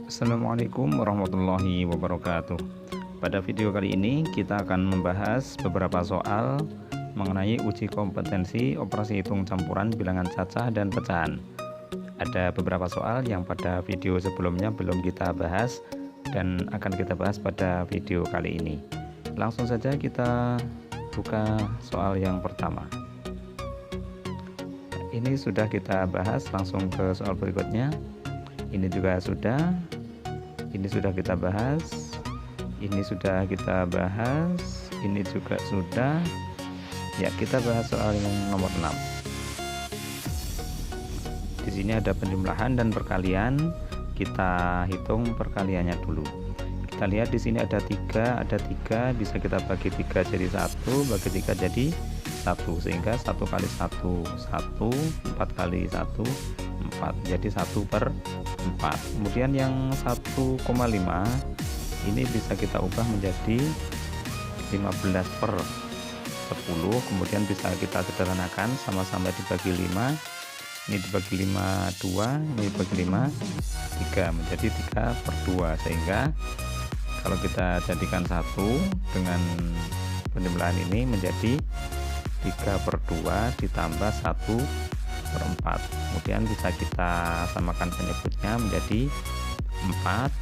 Assalamualaikum warahmatullahi wabarakatuh. Pada video kali ini kita akan membahas beberapa soal mengenai uji kompetensi operasi hitung campuran bilangan cacah dan pecahan. Ada beberapa soal yang pada video sebelumnya belum kita bahas dan akan kita bahas pada video kali ini. Langsung saja kita buka soal yang pertama. Ini sudah kita bahas, langsung ke soal berikutnya. Ini juga sudah, ini sudah kita bahas, ini sudah kita bahas, ini juga sudah. Ya, kita bahas soal yang nomor 6. Di sini ada penjumlahan dan perkalian. Kita hitung perkaliannya dulu. Kita lihat di sini ada 3, bisa kita bagi 3 jadi 1, bagi 3 jadi 1, sehingga 1 kali 1 1, 4 kali 1 4, jadi 1/4. Kemudian yang 1,5 ini bisa kita ubah menjadi 15/10. Kemudian bisa kita sederhanakan, sama-sama dibagi 5, ini dibagi 5 2, ini dibagi 5 3, menjadi 3/2. Sehingga kalau kita jadikan 1 dengan penjumlahan ini menjadi 3/2 ditambah 1/4. Kemudian bisa kita samakan penyebutnya menjadi 4.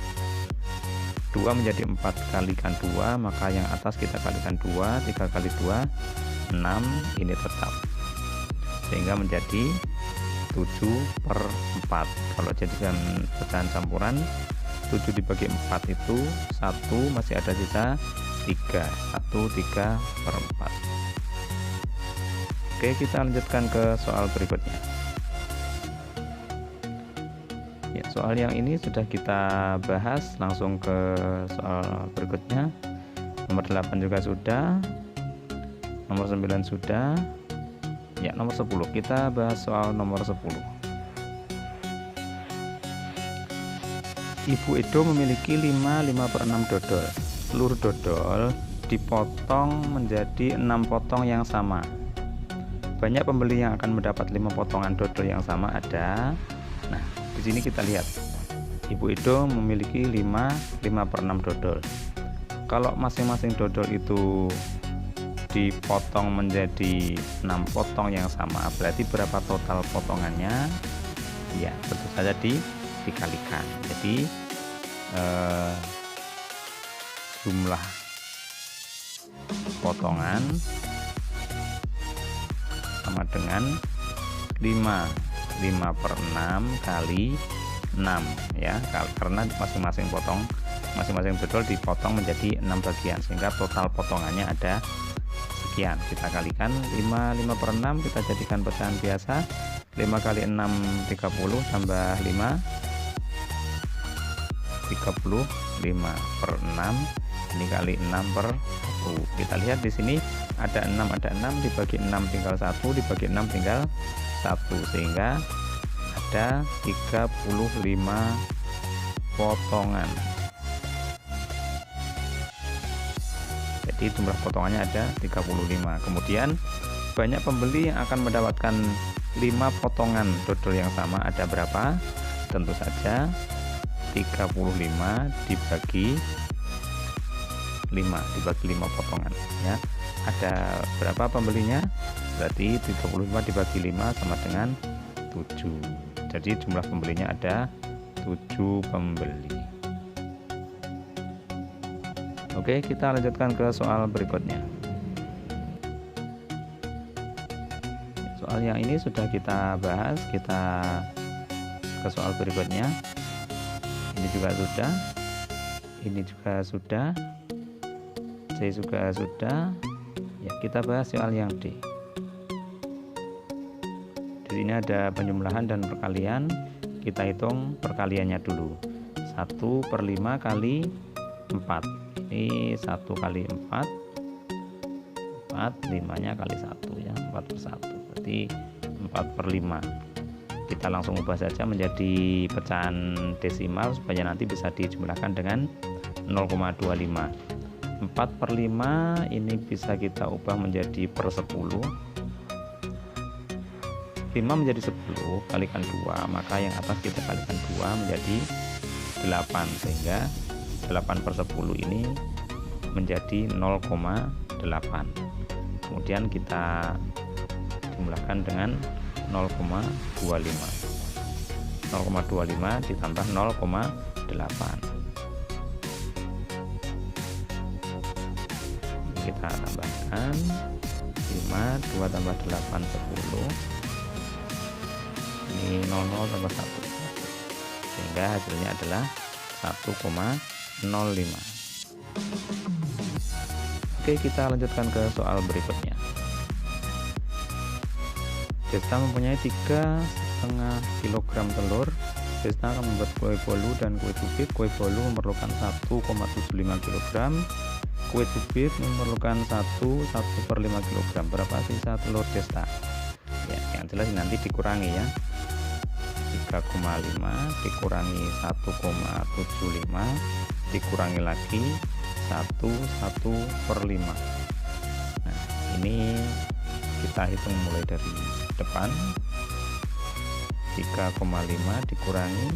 2 menjadi 4 kalikan 2, maka yang atas kita kalikan 2, 3 kali 2 6, ini tetap, sehingga menjadi 7/4. Kalau jadikan pecahan campuran, 7 dibagi 4 itu 1, masih ada sisa 3, 3/4. Oke, kita lanjutkan ke soal berikutnya. Ya, soal yang ini sudah kita bahas, langsung ke soal berikutnya. Nomor 8 juga sudah, nomor 9 sudah. Ya, nomor 10 kita bahas soal nomor 10. Ibu Edo memiliki 5/6 dodol. Seluruh dodol dipotong menjadi 6 potong yang sama. Banyak pembeli yang akan mendapat 5 potongan dodol yang sama ada. Nah, di sini kita lihat Ibu Edo memiliki 5/6 dodol. Kalau masing-masing dodol itu dipotong menjadi 6 potong yang sama, berarti berapa total potongannya? Ya, tentu saja dikalikan. Jadi jumlah potongan sama dengan 5/6 kali 6 ya, karena masing-masing dodol dipotong menjadi 6 bagian, sehingga total potongannya ada sekian. Kita kalikan 5/6, kita jadikan pecahan biasa. 5 kali 6 30, tambah 5 35/6, ini kali 6/1. Kita lihat di sini ada 6, dibagi 6 tinggal 1, dibagi 6 tinggal 1, sehingga ada 35 potongan. Jadi jumlah potongannya ada 35. Kemudian banyak pembeli yang akan mendapatkan 5 potongan dodol yang sama ada berapa? Tentu saja 35 dibagi 5 potongan ya. Ada berapa pembelinya? Berarti 35 dibagi 5 sama dengan 7. Jadi jumlah pembelinya ada 7 pembeli. Oke, kita lanjutkan ke soal berikutnya. Soal yang ini sudah kita bahas, kita ke soal berikutnya. Ini juga sudah, ini juga sudah, C juga sudah. Ya, kita bahas soal yang D. Di sini ada penjumlahan dan perkalian. Kita hitung perkaliannya dulu. 1/5 kali 4. Ini 1 kali 4, 5-nya kali 1 ya, 4/1. Berarti 4/5. Kita langsung ubah saja menjadi pecahan desimal supaya nanti bisa dijumlahkan dengan 0,25. 4/5 ini bisa kita ubah menjadi per 10. 5 menjadi 10 kalikan 2, maka yang atas kita kalikan 2 menjadi sehingga 8/10 ini menjadi 0,8. Kemudian kita jumlahkan dengan 0,25. 0,25 ditambah 0,8. Kita tambahkan 5, 2 tambah 8, 10. Ini 00 tambah 1, sehingga hasilnya adalah 1,05. Oke, kita lanjutkan ke soal berikutnya. Desta mempunyai 3,5 kg telur. Desta akan membuat kue bolu dan kue cubit. Kue bolu memerlukan 1,75 kg. Kue cubit memerlukan 1/5 kg. Berapa sisa telur Desta? Ya, yang jelas nanti dikurangi ya. 3,5 dikurangi 1,75 dikurangi lagi 1/5. Nah, ini kita hitung mulai dari depan. 3,5 dikurangi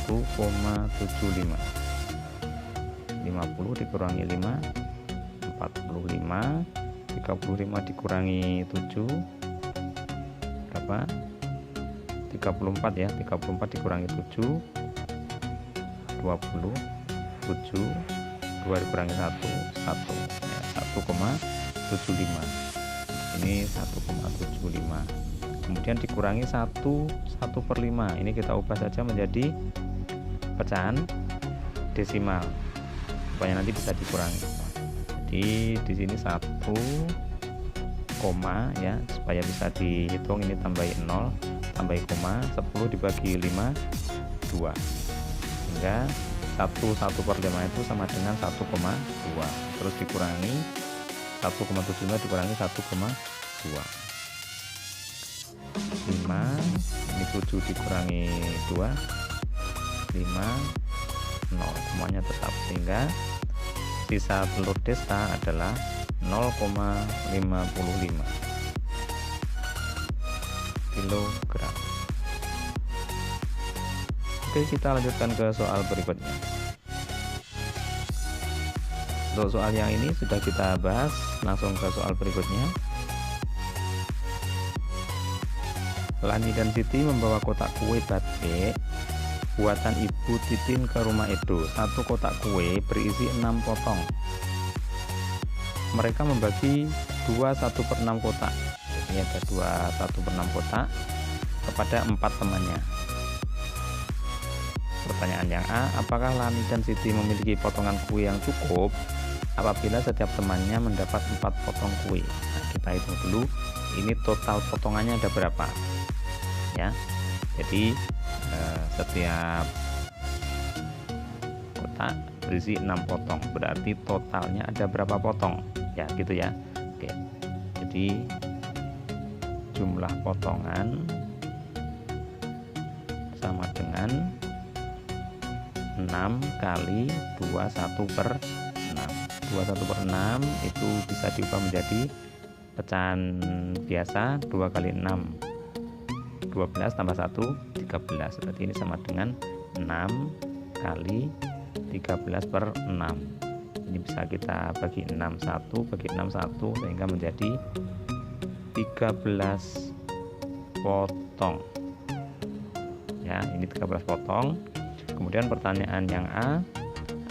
1,75. 50 dikurangi 5, 45. 35 dikurangi 7 berapa? 34 ya. 34 dikurangi 7 27. 2 dikurangi 1 ya, 1,75. Ini 1,75. Kemudian dikurangi 1/5. Ini kita ubah saja menjadi pecahan desimal supaya nanti bisa dikurangi. Jadi di sini 1, ya, supaya bisa dihitung. Ini tambahin 0, tambahin koma. 10 dibagi 5 2, sehingga 1/5 itu sama dengan 1,2. Terus dikurangi 1,75 dikurangi 1,2. 5, ini 7 dikurangi 2, 5, 0, semuanya tetap, sehingga sisa telur Desta adalah 0,55 kilogram. Oke, kita lanjutkan ke soal berikutnya. Untuk soal yang ini sudah kita bahas, langsung ke soal berikutnya. Lani dan Siti membawa kotak kue batik buatan Ibu Titin ke rumah Edo. Satu kotak kue berisi 6 potong. Mereka membagi 2/1/6 kotak. Ini ada 2/1/6 kotak kepada 4 temannya. Pertanyaan yang A, apakah Lani dan Siti memiliki potongan kue yang cukup apabila setiap temannya mendapat 4 potong kue? Nah, kita hitung dulu, ini total potongannya ada berapa ya. Jadi setiap kotak berisi 6 potong, berarti totalnya ada berapa potong ya, gitu ya. Oke, jadi jumlah potongan sama dengan 6 kali 21/6. 21/6 itu bisa diubah menjadi pecahan biasa. 2 kali 6 12 tambah 1 13. Berarti ini sama dengan 6 kali 13/6. Ini bisa kita bagi 6 1, bagi 6 1, sehingga menjadi 13 potong ya. Ini 13 potong. Kemudian pertanyaan yang A,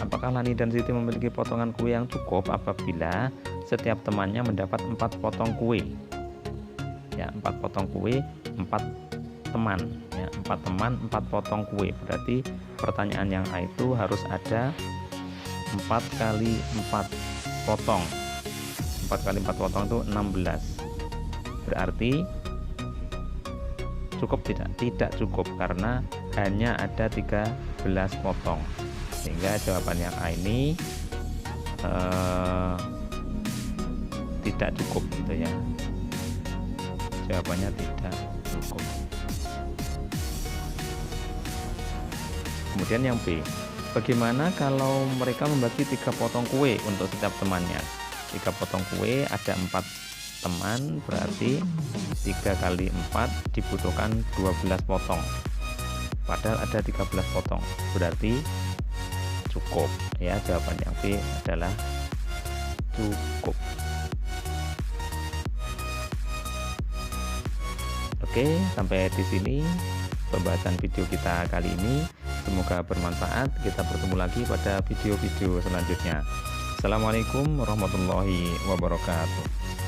apakah Lani dan Siti memiliki potongan kue yang cukup apabila setiap temannya mendapat 4 potong kue ya. 4 potong kue, 4 teman ya. 4 teman 4 potong kue, berarti pertanyaan yang A itu harus ada 4 kali 4 potong. 4 kali 4 potong itu 16. Berarti cukup tidak? Tidak cukup, karena hanya ada 13 potong, sehingga jawaban yang A ini tidak cukup gitu ya. Jawabannya tidak cukup. Kemudian yang B, bagaimana kalau mereka membagi 3 potong kue untuk setiap temannya? 3 potong kue, ada 4 teman, berarti 3 kali 4 dibutuhkan 12 potong. padahal ada 13 potong. Berarti cukup ya, jawaban yang B adalah cukup. Oke, sampai di sini pembahasan video kita kali ini. Semoga bermanfaat. Kita bertemu lagi pada video-video selanjutnya. Assalamualaikum warahmatullahi wabarakatuh.